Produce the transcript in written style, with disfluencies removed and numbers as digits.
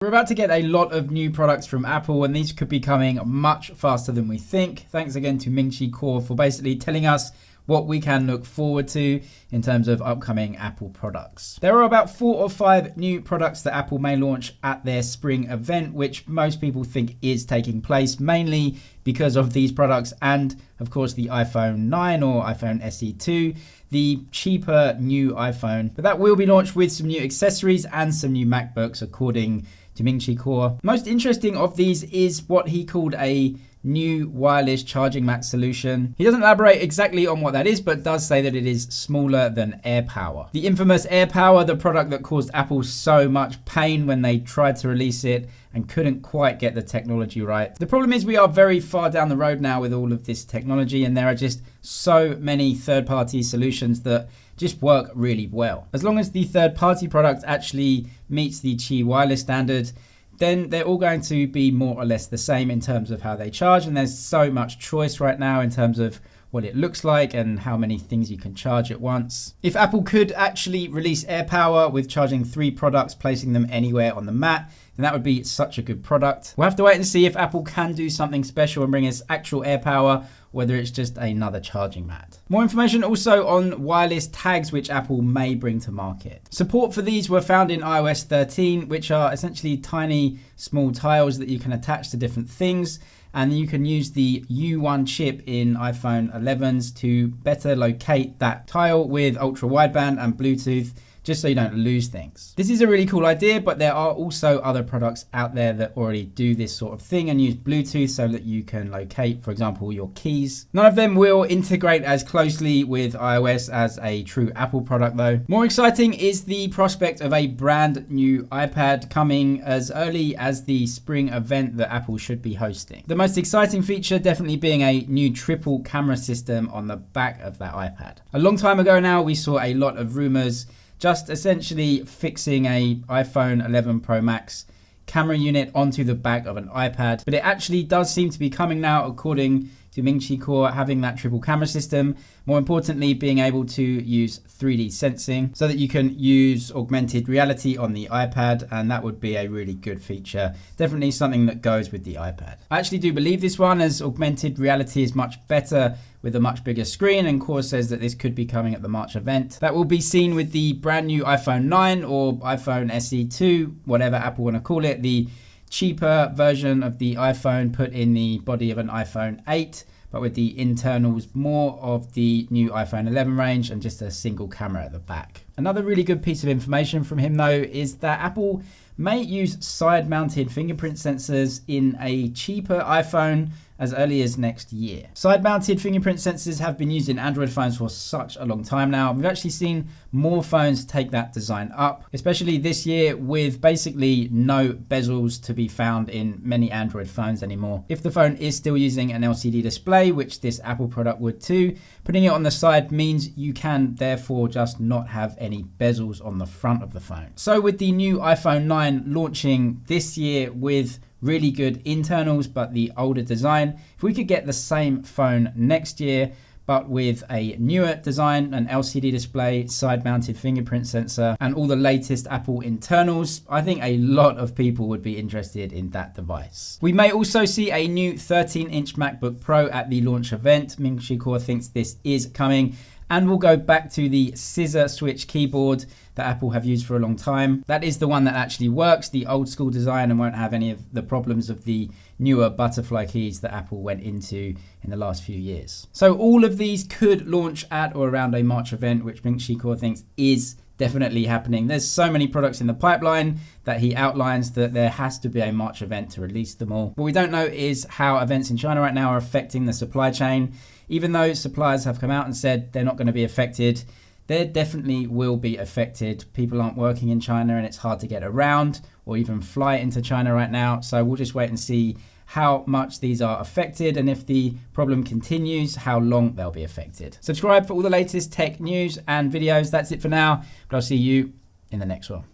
We're about to get a lot of new products from Apple, and these could be coming much faster than we think. Thanks again to Ming Chi Kuo for basically telling us what we can look forward to in terms of upcoming Apple products. There are about 4 or 5 new products that Apple may launch at their spring event, which most people think is taking place, mainly because of these products and, of course, the iPhone 9 or iPhone SE 2, the cheaper new iPhone. But that will be launched with some new accessories and some new MacBooks, according to Ming Chi Kuo. Most interesting of these is what he called a new wireless charging mat solution. He doesn't elaborate exactly on what that is, but does say that it is smaller than AirPower. The infamous AirPower, the product that caused Apple so much pain when they tried to release it and couldn't quite get the technology right. The problem is we are very far down the road now with all of this technology, and there are just so many third-party solutions that just work really well. As long as the third-party product actually meets the Qi wireless standard, then they're all going to be more or less the same in terms of how they charge. And there's so much choice right now in terms of what it looks like and how many things you can charge at once. If Apple could actually release AirPower with charging 3 products, placing them anywhere on the mat, then that would be such a good product. We'll have to wait and see if Apple can do something special and bring us actual AirPower, whether it's just another charging mat. More information also on wireless tags, which Apple may bring to market. Support for these were found in iOS 13, which are essentially tiny, small tiles that you can attach to different things. And you can use the U1 chip in iPhone 11s to better locate that tile with ultra wideband and Bluetooth, just so you don't lose things. This is a really cool idea, but there are also other products out there that already do this sort of thing and use Bluetooth so that you can locate, for example, your keys. None of them will integrate as closely with iOS as a true Apple product though. More exciting is the prospect of a brand new iPad coming as early as the spring event that Apple should be hosting. The most exciting feature definitely being a new triple camera system on the back of that iPad. A long time ago now, we saw a lot of rumors just essentially fixing a iPhone 11 Pro Max camera unit onto the back of an iPad. But it actually does seem to be coming now, according to Ming Chi Kuo, having that triple camera system. More importantly, being able to use 3D sensing so that you can use augmented reality on the iPad, and that would be a really good feature. Definitely something that goes with the iPad. I actually do believe this one, as augmented reality is much better with a much bigger screen, and Kuo says that this could be coming at the March event. That will be seen with the brand new iPhone 9 or iPhone SE 2, whatever Apple want to call it, the cheaper version of the iPhone put in the body of an iPhone 8, but with the internals more of the new iPhone 11 range and just a single camera at the back. Another really good piece of information from him though is that Apple may use side-mounted fingerprint sensors in a cheaper iPhone as early as next year. Side-mounted fingerprint sensors have been used in Android phones for such a long time now. We've actually seen more phones take that design up, especially this year with basically no bezels to be found in many Android phones anymore. If the phone is still using an LCD display, which this Apple product would too, putting it on the side means you can therefore just not have any bezels on the front of the phone. So with the new iPhone 9 launching this year with really good internals, but the older design, if we could get the same phone next year, but with a newer design, an LCD display, side-mounted fingerprint sensor, and all the latest Apple internals, I think a lot of people would be interested in that device. We may also see a new 13-inch MacBook Pro at the launch event. Ming Chi Kuo thinks this is coming, and we'll go back to the scissor switch keyboard that Apple have used for a long time. That is the one that actually works, the old school design, and won't have any of the problems of the newer butterfly keys that Apple went into in the last few years. So all of these could launch at or around a March event, which Ming Chi Kuo thinks is definitely happening. There's so many products in the pipeline that he outlines that there has to be a March event to release them all. What we don't know is how events in China right now are affecting the supply chain. Even though suppliers have come out and said they're not going to be affected, they definitely will be affected. People aren't working in China and it's hard to get around or even fly into China right now. So we'll just wait and see how much these are affected, and if the problem continues, how long they'll be affected. Subscribe for all the latest tech news and videos. That's it for now, but I'll see you in the next one.